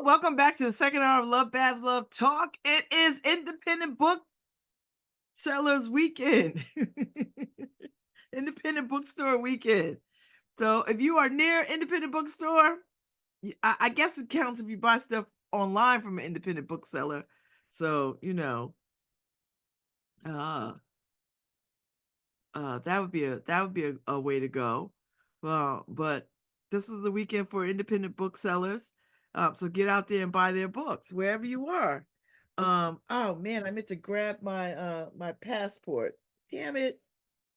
welcome back to the second hour of LoveBabz Love Talk. It is Independent Book Sellers Weekend, Independent Bookstore Weekend. So if you are near independent bookstore, I guess it counts if you buy stuff online from an independent bookseller. So that would be a way to go. Well, but this is a weekend for independent booksellers. So get out there and buy their books wherever you are. Oh man, I meant to grab my passport. Damn it.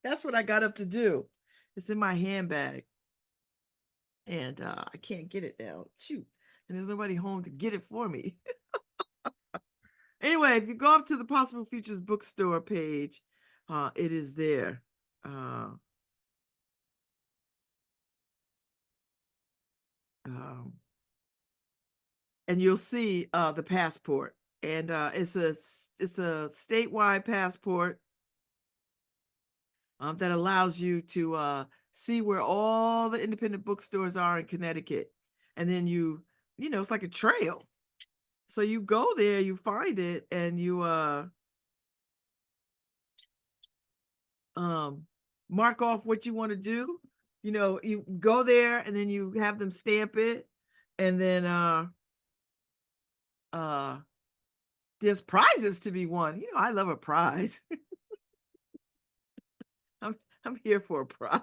That's what I got up to do. It's in my handbag. And I can't get it now. Shoot. And there's nobody home to get it for me. Anyway, if you go up to the Possible Futures bookstore page, it is there. And you'll see the passport, and it's a statewide passport that allows you to see where all the independent bookstores are in Connecticut, and then it's like a trail. So you go there, you find it, and you mark off what you want to do. You go there, and then you have them stamp it, and then there's prizes to be won. I love a prize. I'm here for a prize.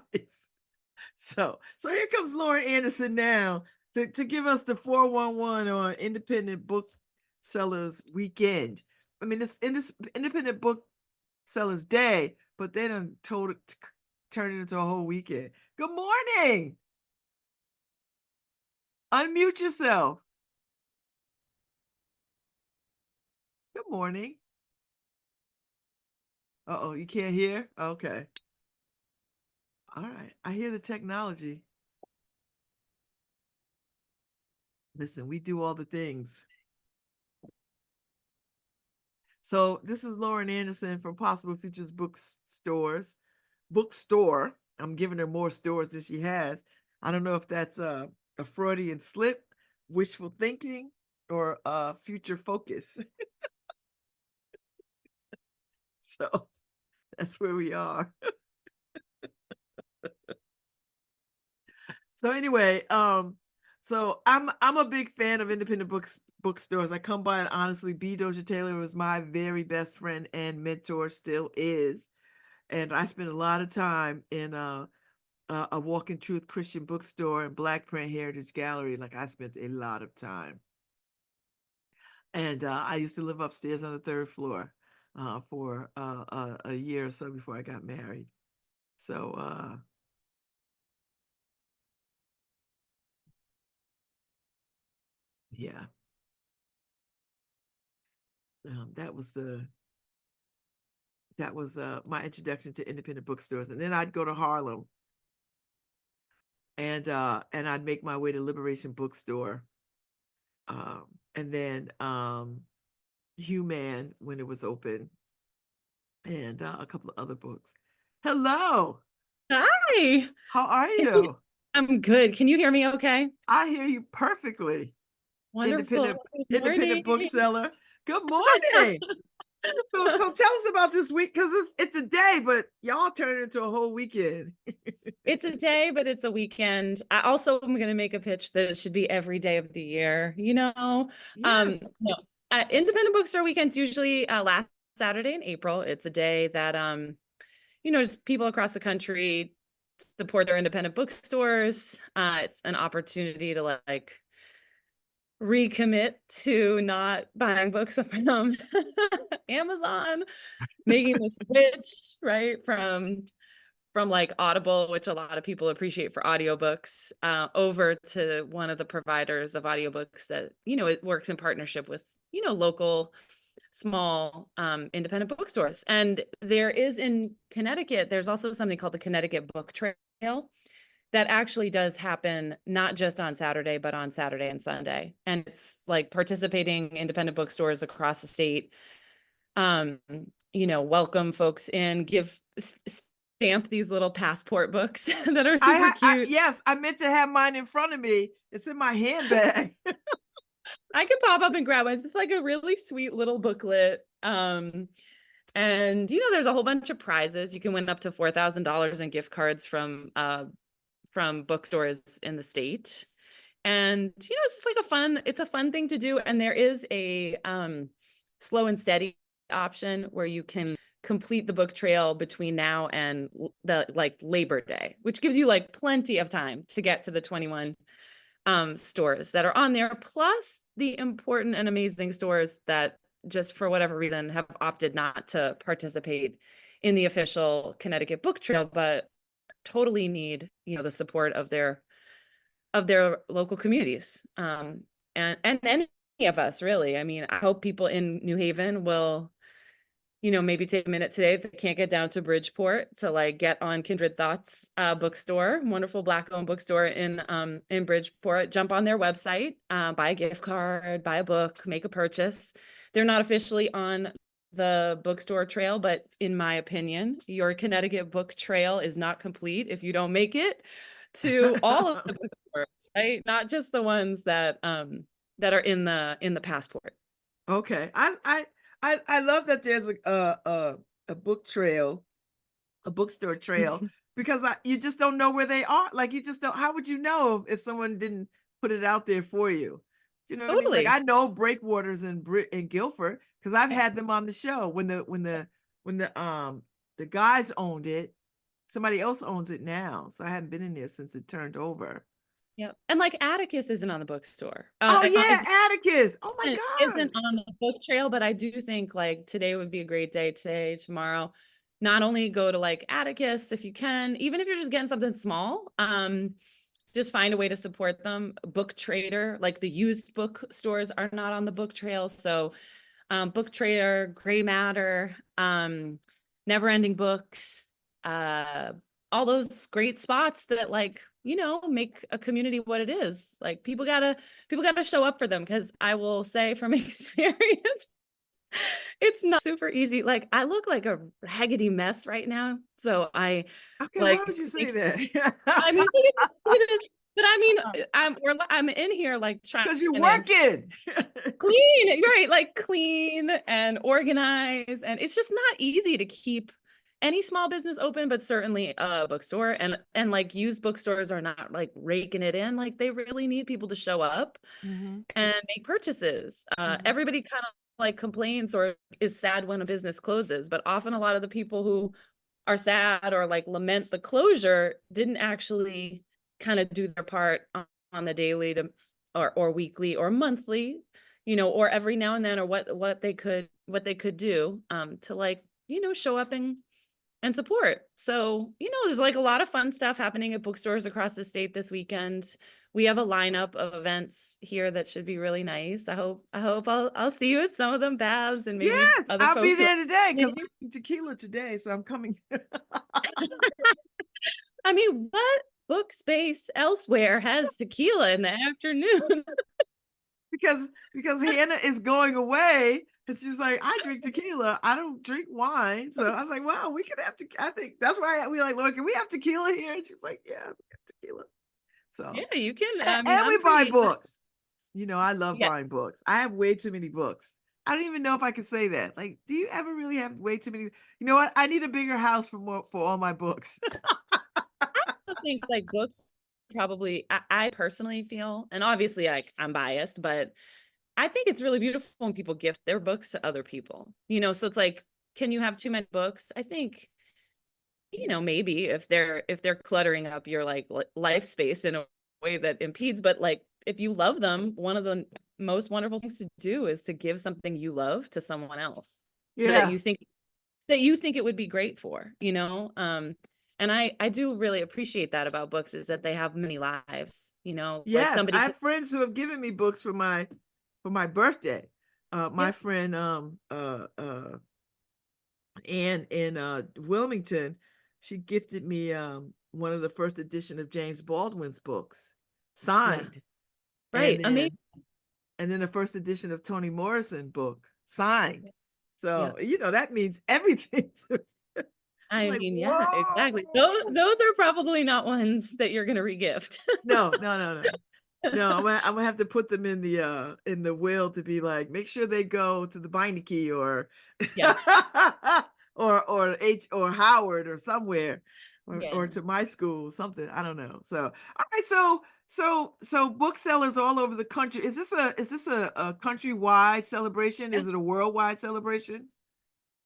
So here comes Lauren Anderson now to give us the 411 on Independent Booksellers Weekend. I mean, it's Independent Booksellers Day, but they done turned it into a whole weekend. Good morning. Unmute yourself. Good morning. Uh-oh, you can't hear? Okay. All right. I hear the technology. Listen, we do all the things. So this is Lauren Anderson from Possible Futures Bookstore. I'm giving her more stores than she has. I don't know if that's a Freudian slip, wishful thinking, or future focus. So that's where we are. So anyway, so I'm a big fan of independent bookstores. I come by, and honestly, B. Doja Taylor was my very best friend and mentor, still is. And I spent a lot of time in a Walking Truth Christian bookstore and Black Print Heritage Gallery. Like, I spent a lot of time. And I used to live upstairs on the third floor for a year or so before I got married. So yeah, that was my introduction to independent bookstores. And then I'd go to Harlem, and I'd make my way to Liberation Bookstore, and then Human when it was open, and a couple of other books. Hello. Hi. How are you? I'm good. Can you hear me okay? I hear you perfectly. Wonderful. Good Independent morning. bookseller. Good morning. So tell us about this week, because it's a day, but y'all turn it into a whole weekend. It's a day, but it's a weekend. I also am going to make a pitch that it should be every day of the year. Yes. No, Independent Bookstore Weekend's usually last Saturday in April. It's a day that just people across the country support their independent bookstores. It's an opportunity to recommit to not buying books from Amazon, making the switch, right, from like Audible, which a lot of people appreciate for audiobooks, over to one of the providers of audiobooks that, it works in partnership with, local small independent bookstores. And there is in Connecticut, there's also something called the Connecticut Book Trail that actually does happen not just on Saturday, but on Saturday and Sunday. And it's like participating independent bookstores across the state, welcome folks in, stamp these little passport books that are super cute. Yes, I meant to have mine in front of me. It's in my handbag. I can pop up and grab one. It's just like a really sweet little booklet. And there's a whole bunch of prizes. You can win up to $4,000 in gift cards from bookstores in the state. And it's just like it's a fun thing to do. And there is a slow and steady option where you can complete the book trail between now and the Labor Day, which gives you plenty of time to get to the 21 stores that are on there, plus the important and amazing stores that just for whatever reason have opted not to participate in the official Connecticut book trail, but totally need the support of their local communities, and any of us, really. I mean, I hope people in New Haven will maybe take a minute today if they can't get down to Bridgeport to get on Kindred Thoughts bookstore, wonderful Black-owned bookstore in Bridgeport. Jump on their website, buy a gift card, buy a book, make a purchase. They're not officially on the bookstore trail, but in my opinion, your Connecticut book trail is not complete if you don't make it to all of the bookstores, right? Not just the ones that are in the passport. Okay, I love that there's a book trail, a bookstore trail, because you just don't know where they are. You just don't. How would you know if someone didn't put it out there for you? Do you know what I mean? I know Breakwaters in Guilford because I've had them on the show when the guys owned it. Somebody else owns it now, so I haven't been in there since it turned over. Yeah, and Atticus isn't on the bookstore. Oh yeah, Atticus. Oh my God, isn't on the book trail, but I do think today would be a great day. Today, tomorrow, not only go to Atticus if you can, even if you're just getting something small. Just find a way to support them. Book Trader, the used book stores are not on the book trail, so Book Trader, Gray Matter, Never Ending Books, all those great spots that make a community what it is. People gotta show up for them, because I will say from experience, it's not super easy. I look like a raggedy mess right now, so okay, why would you say that? I mean, look at this. But I mean, I'm in here trying, because you're working. Clean, right? Clean and organize, and it's just not easy to keep any small business open, but certainly a bookstore, and used bookstores are not raking it in. They really need people to show up and make purchases. Everybody kind of complains or is sad when a business closes, but often a lot of the people who are sad or lament the closure didn't actually kind of do their part on the daily to or weekly or monthly, or every now and then, or what they could do to show up and support. So, there's a lot of fun stuff happening at bookstores across the state this weekend. We have a lineup of events here that should be really nice. I hope I'll see you at some of them, Babz, and maybe yes, other I'll folks be there today because we're having tequila today, so I'm coming. I mean, what book space elsewhere has tequila in the afternoon? because Hannah is going away, and she's like, I drink tequila, I don't drink wine. So I was like, well, we could have I think that's why we Laura, can we have tequila here? And she's like, yeah, we have tequila. So yeah, you can. And we buy books. I love buying books. I have way too many books. I don't even know if I can say that. Do you ever really have way too many? You know what? I need a bigger house for all my books. I also think books probably, I personally feel, and obviously I'm biased, but I think it's really beautiful when people gift their books to other people. So it's can you have too many books? I think, maybe if they're cluttering up your life space in a way that impedes, but if you love them, one of the most wonderful things to do is to give something you love to someone else that you think it would be great for, and I do really appreciate that about books, is that they have many lives, Yes, I have friends who have given me books for my birthday. My friend Anne in Wilmington, she gifted me one of the first edition of James Baldwin's books, signed. Right. Amazing. And then the first edition of Toni Morrison book, signed. So, that means everything to me. I mean, yeah, exactly. Those are probably not ones that you're going to regift. No. No, I'm gonna have to put them in the will to be like, make sure they go to the Beinecke or Yeah. or H or Howard or somewhere or Yeah. to my school, something. I don't know. So all right, so booksellers all over the country. Is this a countrywide celebration? Is it a worldwide celebration?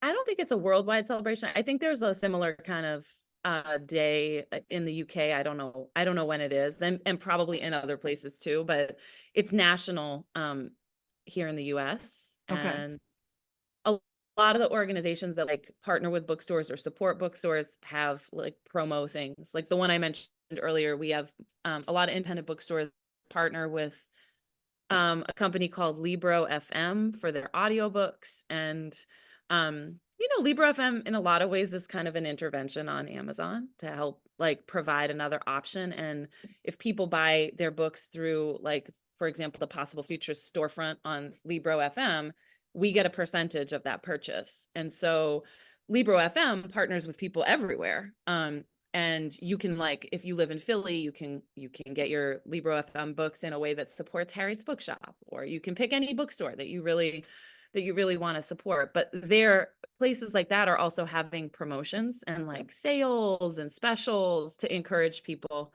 I don't think it's a worldwide celebration. I think there's a similar kind of day in the UK. I don't know when it is, and probably in other places too, but it's national here in the US. Okay. And a lot of the organizations that like partner with bookstores or support bookstores have like promo things. Like the one I mentioned earlier, we have a lot of independent bookstores partner with a company called Libro FM for their audiobooks. And, Libro FM in a lot of ways is kind of an intervention on Amazon to help like provide another option. And if people buy their books through, like, for example, the Possible Futures storefront on Libro FM, we get a percentage of that purchase. And so Libro FM partners with people everywhere. And you can, like, if you live in Philly, you can get your Libro FM books in a way that supports Harriet's Bookshop, or you can pick any bookstore that you really want to support. But there, places like that are also having promotions and like sales and specials to encourage people,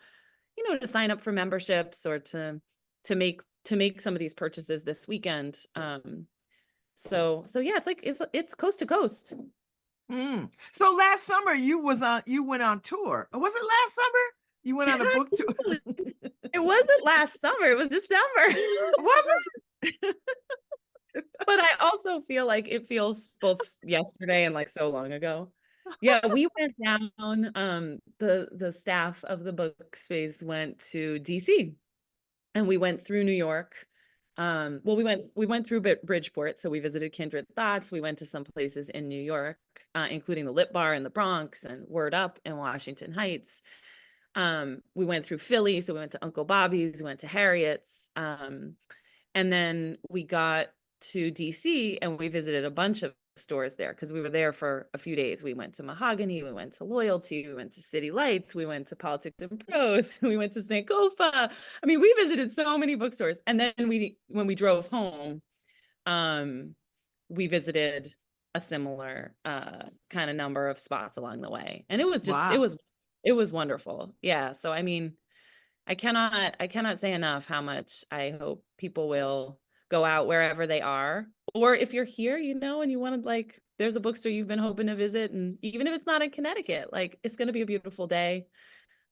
to sign up for memberships or to make some of these purchases this weekend. So yeah, it's like it's coast to coast. Mm. So last summer you went on tour. Was it last summer? You went on a book tour. It wasn't last summer, it was December. Was it? But I also feel like it feels both yesterday and like so long ago. Yeah, we went down, the staff of the book space went to DC, and we went through New York. Well, we went through Bridgeport, so we visited Kindred Thoughts. We went to some places in New York, including the Lit Bar in the Bronx and Word Up in Washington Heights. We went through Philly, so we went to Uncle Bobby's, we went to Harriet's, and then we got to DC and we visited a bunch of stores there because we were there for a few days. We went to Mahogany, we went to Loyalty, we went to City Lights, we went to Politics and Prose, we went to Sankofa. I mean, we visited so many bookstores. And then when we drove home, we visited a similar kind of number of spots along the way. And it was just, Wow. it was wonderful. Yeah. So I mean, I cannot say enough how much I hope people will go out wherever they are. Or if you're here, and you want to, like, there's a bookstore you've been hoping to visit, and even if it's not in Connecticut, like, it's going to be a beautiful day.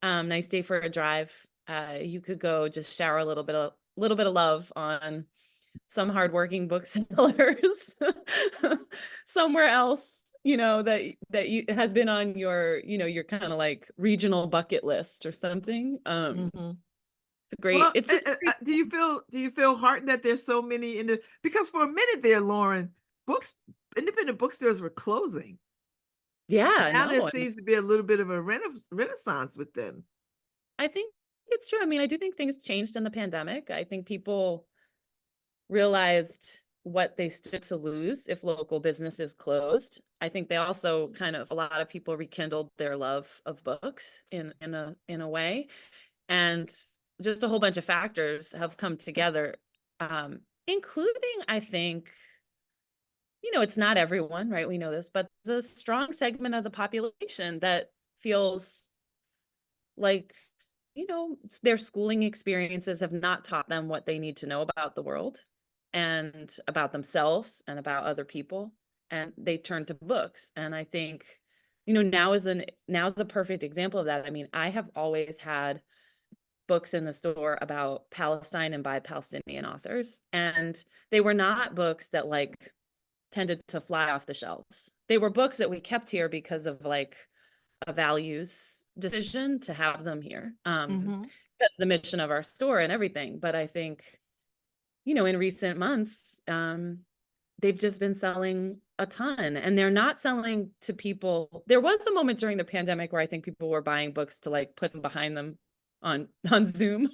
Nice day for a drive. You could go just shower a little bit of love on some hardworking booksellers somewhere else, that has been on your kind of like regional bucket list or something. Mhm. It's great. Well, It's just do you feel heartened that there's so many in the because for a minute there, Lauren, books independent bookstores were closing. yeah, Now there no, seems to be a little bit of a renaissance with them. I think it's true. I mean, I do think things changed in the pandemic. I think people realized what they stood to lose if local businesses closed. I think they also a lot of people rekindled their love of books in a way. And just a whole bunch of factors have come together, including, I think, it's not everyone, right? We know this, but the strong segment of the population that feels like, their schooling experiences have not taught them what they need to know about the world and about themselves and about other people. And they turn to books. And I think, now's a perfect example of that. I mean, I have always had books in the store about Palestine and by Palestinian authors. And they were not books that like tended to fly off the shelves. They were books that we kept here because of like a values decision to have them here. Mhm. That's the mission of our store and everything. But I think, in recent months, they've just been selling a ton, and they're not selling to people. There was a moment during the pandemic where I think people were buying books to like put them behind them on Zoom.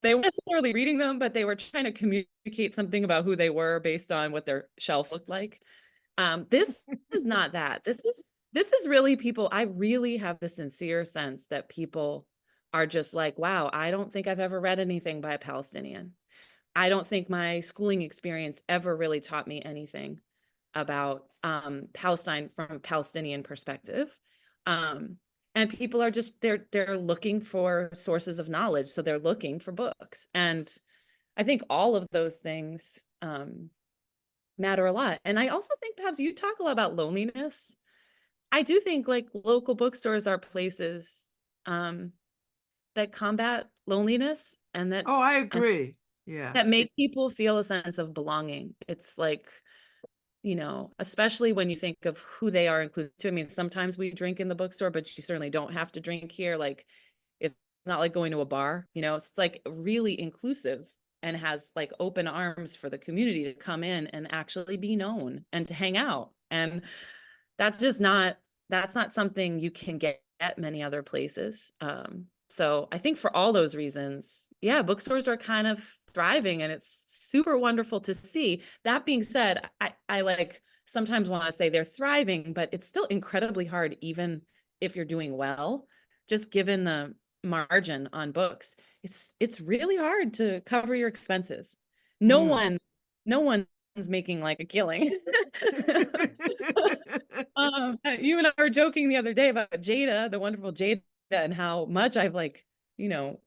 They weren't necessarily reading them, but they were trying to communicate something about who they were based on what their shelf looked like. This is not that. This is really people. I really have the sincere sense that people are just like, wow, I don't think I've ever read anything by a Palestinian. I don't think my schooling experience ever really taught me anything about Palestine from a Palestinian perspective. Um, and people are just they're looking for sources of knowledge, so they're looking for books. And I think all of those things matter a lot. And I also think, perhaps, you talk a lot about loneliness. I do think like local bookstores are places um, that combat loneliness and that Oh, I and agree. Yeah. that make people feel a sense of belonging. It's like, especially when you think of who they are included to. I mean, sometimes we drink in the bookstore, but you certainly don't have to drink here. Like, it's not like going to a bar, it's like really inclusive and has like open arms for the community to come in and actually be known and to hang out. And that's just not, that's not something you can get at many other places. So I think for all those reasons, yeah, bookstores are kind of thriving, and it's super wonderful to see. That being said, I like sometimes want to say they're thriving, but it's still incredibly hard, even if you're doing well, just given the margin on books. It's really hard to cover your expenses. No Mm. one, no one's making like a killing. You and I were joking the other day about Jada, the wonderful Jada, and how much I've like,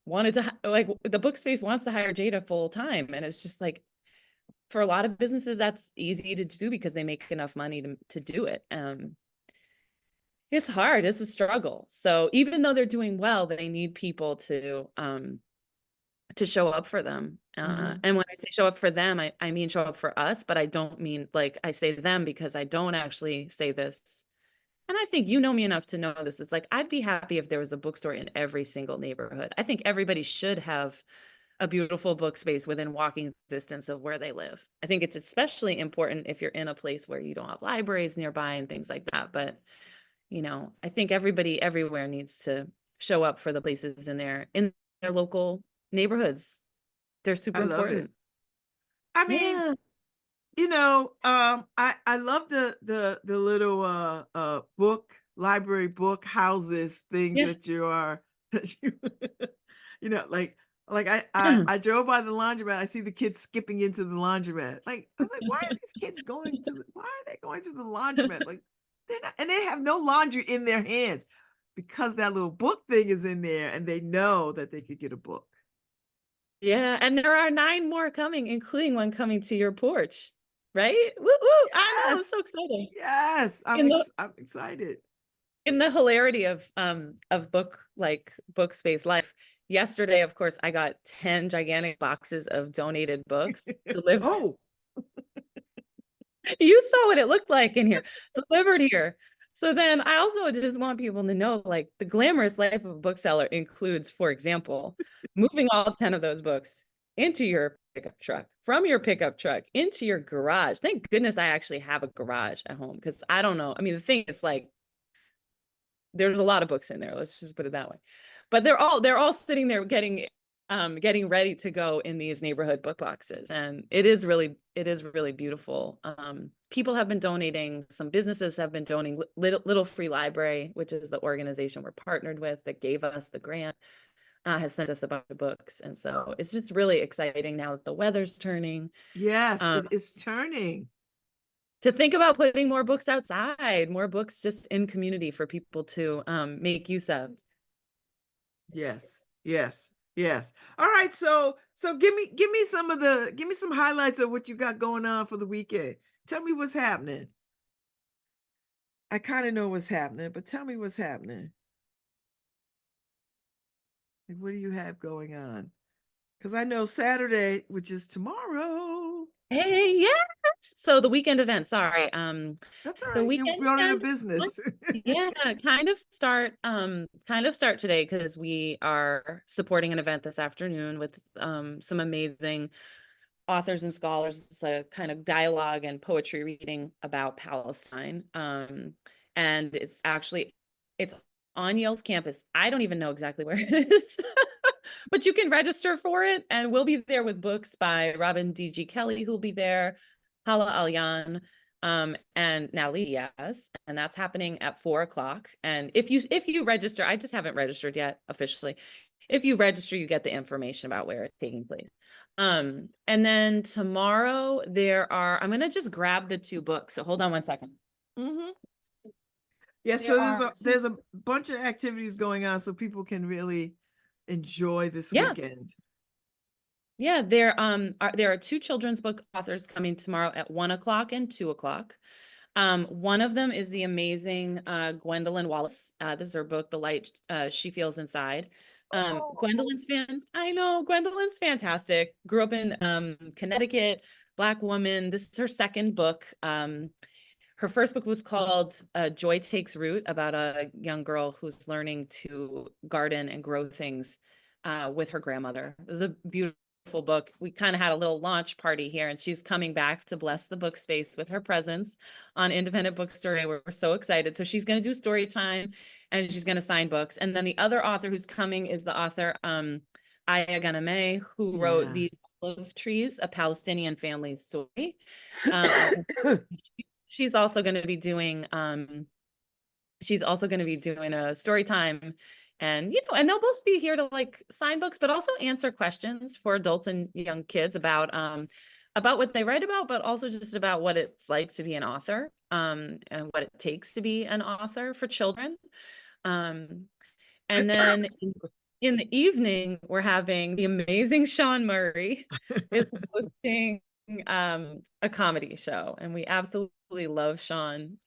wanted to like the book space wants to hire Jada full time. And it's just like, for a lot of businesses, that's easy to do because they make enough money to do it. It's hard, it's a struggle. So even though they're doing well, they need people to show up for them. Mhm. And when I say show up for them, I mean show up for us, but I don't mean like I say them because I don't actually say this. And I think you know me enough to know this. It's like, I'd be happy if there was a bookstore in every single neighborhood. I think everybody should have a beautiful book space within walking distance of where they live. I think it's especially important if you're in a place where you don't have libraries nearby and things like that. But, I think everybody everywhere needs to show up for the places in their local neighborhoods. They're I super love it. important. I mean, Yeah. I love the little book library book houses things Yeah. that you are that you like I drove by the laundromat. I see the kids skipping into the laundromat. Like I was like, why are these kids going to the why are they going to the laundromat? Like they're not, and they have no laundry in their hands because that little book thing is in there and they know that they could get a book. Yeah, and there are 9 more coming, including one coming to your porch, right? Woo woo! I know, it's Yes. so exciting. Yes. In the I'm excited. in the hilarity of book space life. Yesterday, of course, I got 10 gigantic boxes of donated books delivered. Oh, You saw what it looked like in here, delivered here. So then I also just want people to know, like, the glamorous life of a bookseller includes, for example, moving all 10 of those books into your pickup truck, from your pickup truck into your garage. Thank goodness I actually have a garage at home, because I don't know. I mean, the thing is, like, there's a lot of books in there. Let's just put it that way. But they're all sitting there getting ready to go in these neighborhood book boxes. And it is really beautiful. People have been donating, some businesses have been donating. Little Free Library, which is the organization we're partnered with that gave us the grant, has sent us a bunch of books. And so it's just really exciting now that the weather's turning. yes, Um, it is turning. to think about putting more books outside, more books just in community for people to make use of. Yes, yes, yes. All right, so give me some highlights of what you got going on for the weekend. Tell me what's happening. I kind of know what's happening, but tell me what's happening. Like, what do you have going on? Because I know Saturday, which is tomorrow. Hey, yes. So the weekend event, sorry. That's all The right. You weekend brought in a events, business. yeah, kind of start today, because we are supporting an event this afternoon with some amazing authors and scholars. It's a kind of dialogue and poetry reading about Palestine. And it's on Yale's campus. I don't even know exactly where it is, but you can register for it. And we'll be there with books by Robin D.G. Kelly, who'll be there, Hala Alyan, and Natalie Diaz. And that's happening at 4 o'clock. And if you register, I just haven't registered yet officially. if you register, you get the information about where it's taking place. And then tomorrow I'm going to just grab the 2 books. So hold on one second. Mm-hmm. Yeah, There so are there's a bunch of activities going on so people can really enjoy this Yeah. weekend. Yeah, there are 2 children's book authors coming tomorrow at 1:00 and 2:00. One of them is the amazing Gwendolyn Wallace. This is her book, The Light She Feels Inside. Gwendolyn's fantastic. Grew up in Connecticut, Black woman. This is her second book. Her first book was called Joy Takes Root, about a young girl who's learning to garden and grow things with her grandmother. It was a beautiful book. We kind of had a little launch party here, and she's coming back to bless the book space with her presence on Independent Bookstore Day. We're so excited. So she's going to do story time, and she's going to sign books. And then the other author who's coming is the author Aya Ghanameh, who wrote The Olive Trees, a Palestinian family story. She's also going to be doing a story time, and and they'll both be here to like sign books, but also answer questions for adults and young kids about what they write about, but also just about what it's like to be an author, and what it takes to be an author for children. And then in the evening, we're having the amazing Sean Murray is hosting a comedy show, and we absolutely love Sean.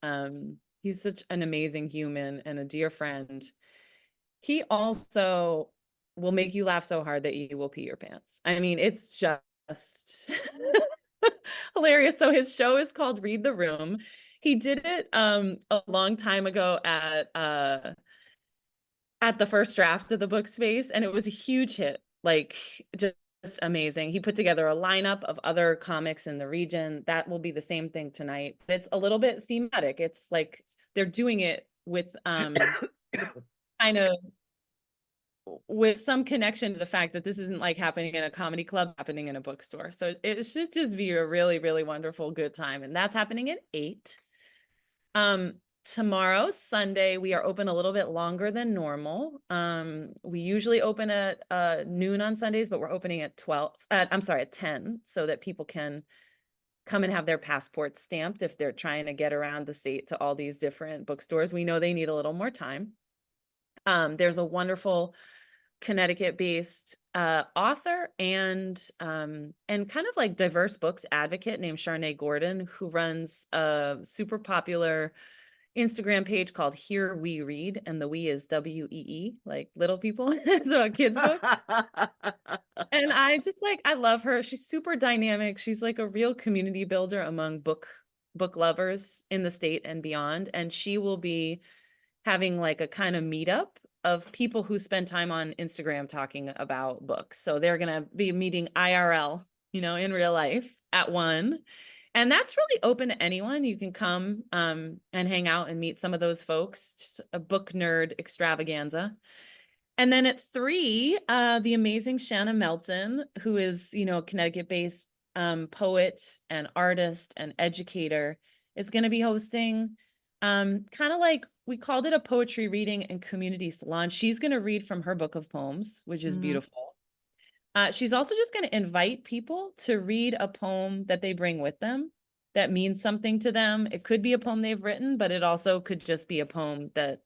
He's such an amazing human and a dear friend. He also will make you laugh so hard that you will pee your pants. I mean, it's just hilarious. So his show is called Read the Room. He did it a long time ago at the first draft of the book space, and it was a huge hit. Like, just amazing. He put together a lineup of other comics in the region. That will be the same thing tonight. It's a little bit thematic. It's like they're doing it with kind of with some connection to the fact that this isn't like happening in a comedy club, happening in a bookstore. So it should just be a really, really wonderful, good time. And that's happening at 8. Tomorrow, Sunday, we are open a little bit longer than normal. We usually open at noon on Sundays, but we're opening at 10, so that people can come and have their passports stamped if they're trying to get around the state to all these different bookstores. We know they need a little more time. There's a wonderful Connecticut-based author and kind of like diverse books advocate named Sharnae Gordon, who runs a super popular Instagram page called Here We Read, and the we is WEE, like little people. It's about kids books. And I love her. She's super dynamic. She's like a real community builder among book lovers in the state and beyond. And she will be having like a kind of meetup of people who spend time on Instagram talking about books. So they're going to be meeting IRL, in real life at 1. And that's really open to anyone. You can come and hang out and meet some of those folks. Just a book nerd extravaganza. And then at 3, the amazing Shanna Melton, who is, a Connecticut-based poet and artist and educator, is going to be hosting kind of like, we called it a poetry reading and community salon. She's going to read from her book of poems, which is beautiful. She's also just going to invite people to read a poem that they bring with them that means something to them. It could be a poem they've written, but it also could just be a poem that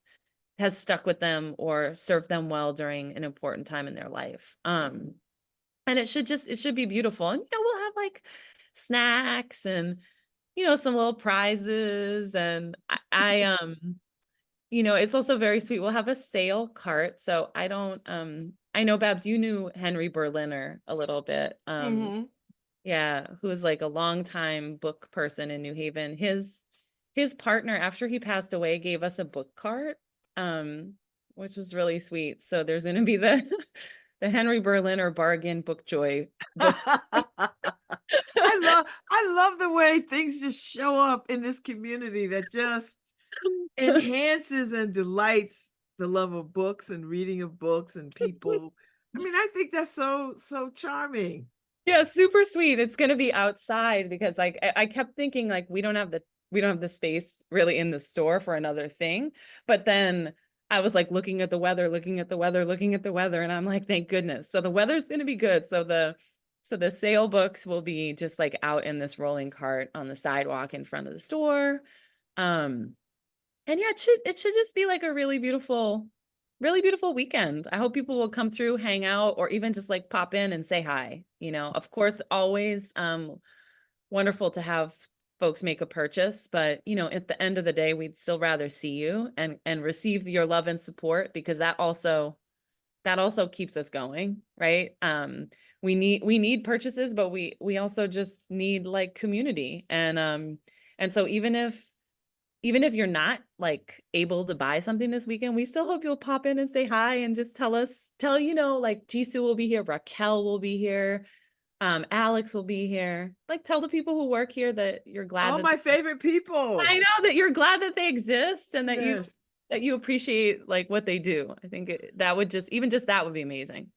has stuck with them or served them well during an important time in their life. And it should be beautiful. And, we'll have like snacks and, some little prizes. And it's also very sweet. We'll have a sale cart. So I know, Babz, you knew Henry Berliner a little bit. Yeah, who was like a longtime book person in New Haven. His partner, after he passed away, gave us a book cart, which was really sweet. So there's going to be the Henry Berliner bargain book joy book. I love the way things just show up in this community that just enhances and delights the love of books and reading of books and people. I mean, I think that's so charming. Yeah, super sweet. It's going to be outside because like I kept thinking like we don't have the space really in the store for another thing. But then I was like looking at the weather, looking at the weather, looking at the weather, and I'm like, thank goodness. So the weather's going to be good. So the sale books will be just like out in this rolling cart on the sidewalk in front of the store. Um, and yeah, it should just be like a really beautiful weekend. I hope people will come through, hang out, or even just like pop in and say hi. Of course, always wonderful to have folks make a purchase, but at the end of the day, we'd still rather see you and receive your love and support, because that also keeps us going, right? We need purchases, but we also just need like community. And so even if you're not like able to buy something this weekend, we still hope you'll pop in and say hi and just tell like Jisoo will be here, Raquel will be here, Alex will be here. Like, tell the people who work here that you're glad All that my favorite people. I know that you're glad that they exist, and that you Yes. that you appreciate like what they do. I think that would just that would be amazing.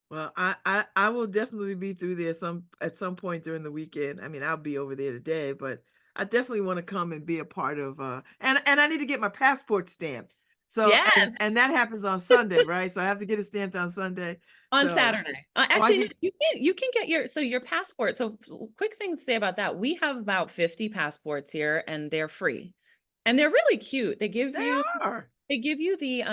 Well, I will definitely be through there at some point during the weekend. I mean, I'll be over there today, but I definitely want to come and be a part of and I need to get my passport stamped. So Yes, and that happens on Sunday, right? So I have to get it stamped on Sunday. on So Saturday. oh, I Actually, no, get you can get your passport. So quick thing to say about that: we have about 50 passports here, and they're free, and they're really cute. They give they you are. They give you the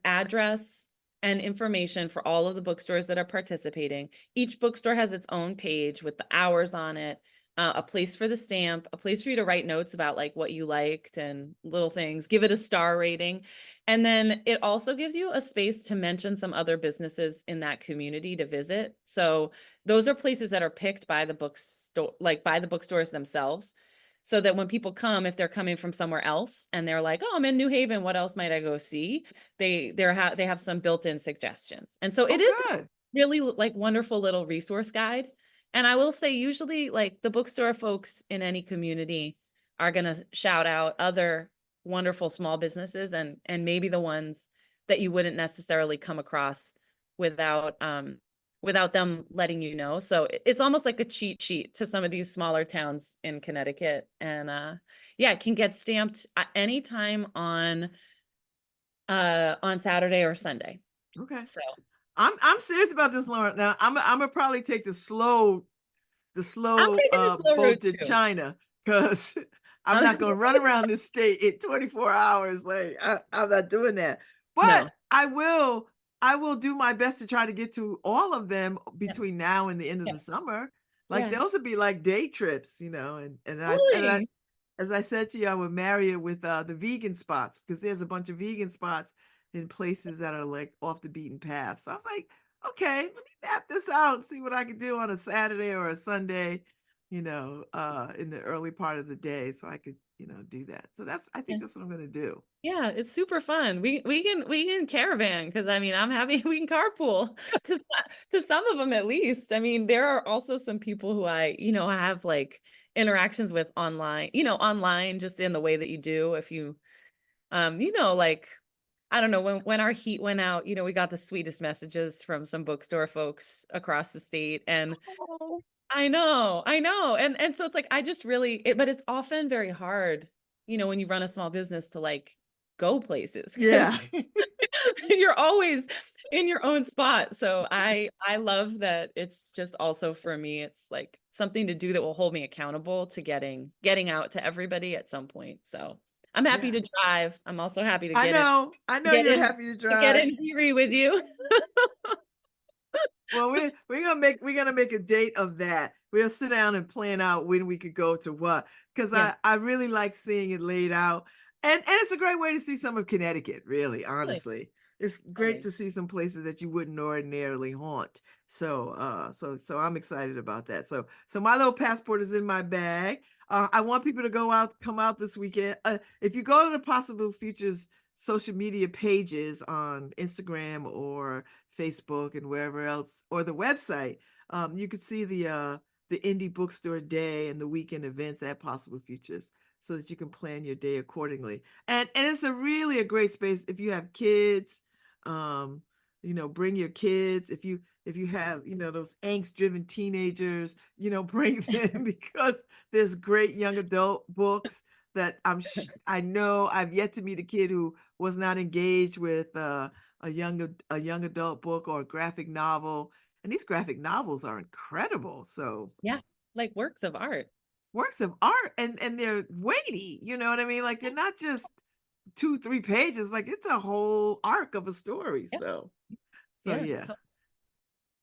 address and information for all of the bookstores that are participating. Each bookstore has its own page with the hours on it, a place for the stamp, a place for you to write notes about like what you liked and little things, give it a star rating. And then it also gives you a space to mention some other businesses in that community to visit. So those are places that are picked by the bookstore, like by the bookstores themselves, so that when people come, if they're coming from somewhere else and they're like, "Oh, I'm in New Haven, what else might I go see?" They have some built-in suggestions. And so Oh, it is this good. really like wonderful little resource guide. And I will say, usually like the bookstore folks in any community are going to shout out other wonderful small businesses, and maybe the ones that you wouldn't necessarily come across without without them letting you know. So it's almost like a cheat sheet to some of these smaller towns in Connecticut. And yeah, it can get stamped at any time on Saturday or Sunday. Okay. So I'm serious about this, Lauren. Now I'm gonna probably take the I'm slow taking the slow route boat to too. China because I'm I'm not going to run around this state in 24 hours. Like I'm not doing that. But no. I will do my best to try to get to all of them Yeah. between now and the end of Yeah. the summer. Like Yeah. those would be like day trips, and I Totally. as I said to you, I would marry it with the vegan spots because there's a bunch of vegan spots in places that are like off the beaten path. So I was like, okay, let me map this out and see what I can do on a Saturday or a Sunday, in the early part of the day so I could, do that. So I Yeah. think that's what I'm gonna do. Yeah, it's super fun. We can caravan, because I mean, I'm happy we can carpool to some of them at least. I mean, there are also some people who I have like interactions with online just in the way that you do if you like I don't know, when our heat went out, we got the sweetest messages from some bookstore folks across the state. And Oh. I know. And so it's like I just but it's often very hard, when you run a small business to like go places, because Yeah. you're always in your own spot. So I love that it's just also for me, it's like something to do that will hold me accountable to getting out to everybody at some point. So I'm happy Yeah. to drive. I'm also happy to I get in know. I to know get you're in happy to to get drive. in theory with you. Well, we're gonna make a date of that. We'll sit down and plan out when we could go to what, because Yeah, I really like seeing it laid out, and it's a great way to see some of Connecticut. Really, totally, honestly, it's great totally. to see some places that you wouldn't ordinarily haunt. So, so I'm excited about that. So my little passport is in my bag. I want people to come out this weekend. If you go to the Possible Futures social media pages on Instagram or Facebook and wherever else, or the website, you could see the indie bookstore day and the weekend events at Possible Futures, so that you can plan your day accordingly. And it's a great space if you have kids. Um, bring your kids. If you have those angst-driven teenagers, bring them because there's great young adult books. that I know I've yet to meet a kid who was not engaged with a young adult book or a graphic novel. And these graphic novels are incredible. So Yeah, like works of art. works of art, and they're weighty, you know what I mean? Like they're not just 2, 3 pages, like it's a whole arc of a story. Yeah, So yeah. yeah.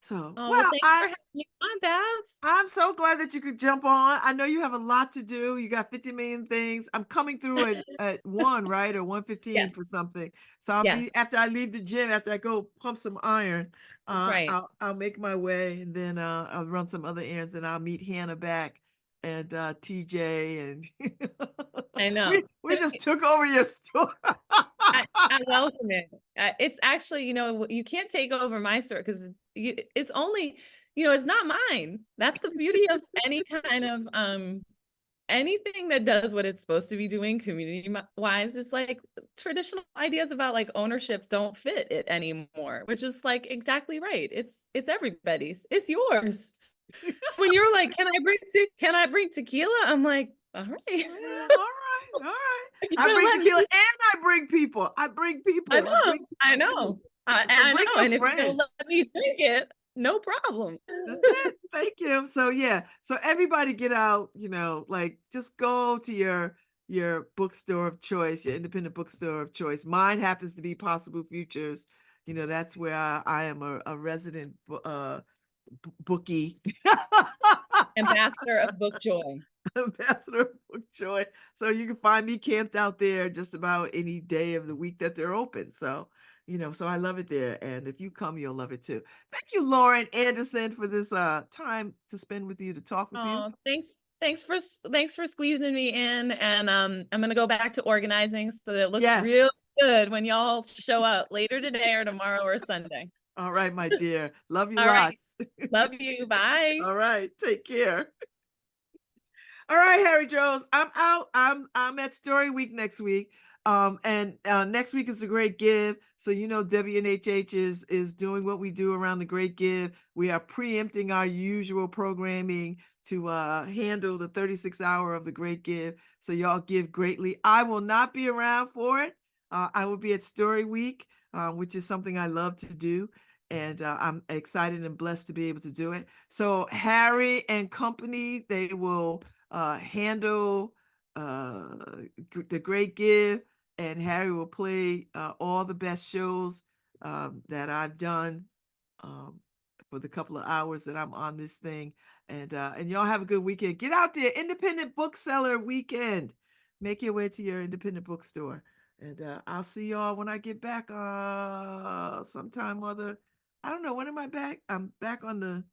So Oh, well, well, thanks for having me on, Babs. I'm so glad that you could jump on. I know you have a lot to do. You got 50 million things. I'm coming through at 1, right? Or 1:15 Yes, for something. So I'll yes, be after I leave the gym, after I go pump some iron, that's right. I'll make my way and then I'll run some other errands and I'll meet Hannah back and TJ and I know. we just took over your store. I welcome it. It's actually, you can't take over my store because it's only, it's not mine. That's the beauty of any kind of anything that does what it's supposed to be doing community wise. Is like traditional ideas about like ownership don't fit it anymore, which is like exactly right. It's everybody's. It's yours. So when you're like, can I bring tequila? I'm like, all right. Yeah, all right, all right. You're I gonna bring let tequila me. and I bring people. I bring I people. I know, bring I people. know, So I bring know, your and if you're gonna friends. let me drink it, no problem. That's it. Thank you. So yeah. So everybody get out, like just go to your bookstore of choice, your independent bookstore of choice. Mine happens to be Possible Futures. That's where I am a resident bookie. Ambassador of book joy. Ambassador of Book Joy. So you can find me camped out there just about any day of the week that they're open. So I love it there. And if you come, you'll love it too. Thank you, Lauren Anderson, for this time to spend with you, to talk with you. Oh, thanks for squeezing me in, and I'm gonna go back to organizing so that it looks Yes. real good when y'all show up later today or tomorrow or Sunday. All right, my dear. Love you All right, lots. love you. Bye. All right. Take care. All right, Harry Jones, I'm out. I'm at Story Week next week. And next week is the Great Give. So WNHH is doing what we do around the Great Give. We are preempting our usual programming to handle the 36th hour of the Great Give. So y'all give greatly. I will not be around for it. I will be at Story Week, which is something I love to do. And I'm excited and blessed to be able to do it. So Harry and company, they will handle the Great Give, and Harry will play all the best shows that I've done for the couple of hours that I'm on this thing. And y'all have a good weekend. Get out there, Independent Bookseller Weekend. Make your way to your independent bookstore. And I'll see y'all when I get back sometime or other. I don't know, when am I back? I'm back on the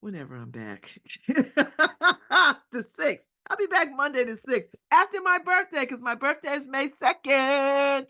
whenever I'm back. The 6th. I'll be back Monday the 6th after my birthday because my birthday is May 2nd.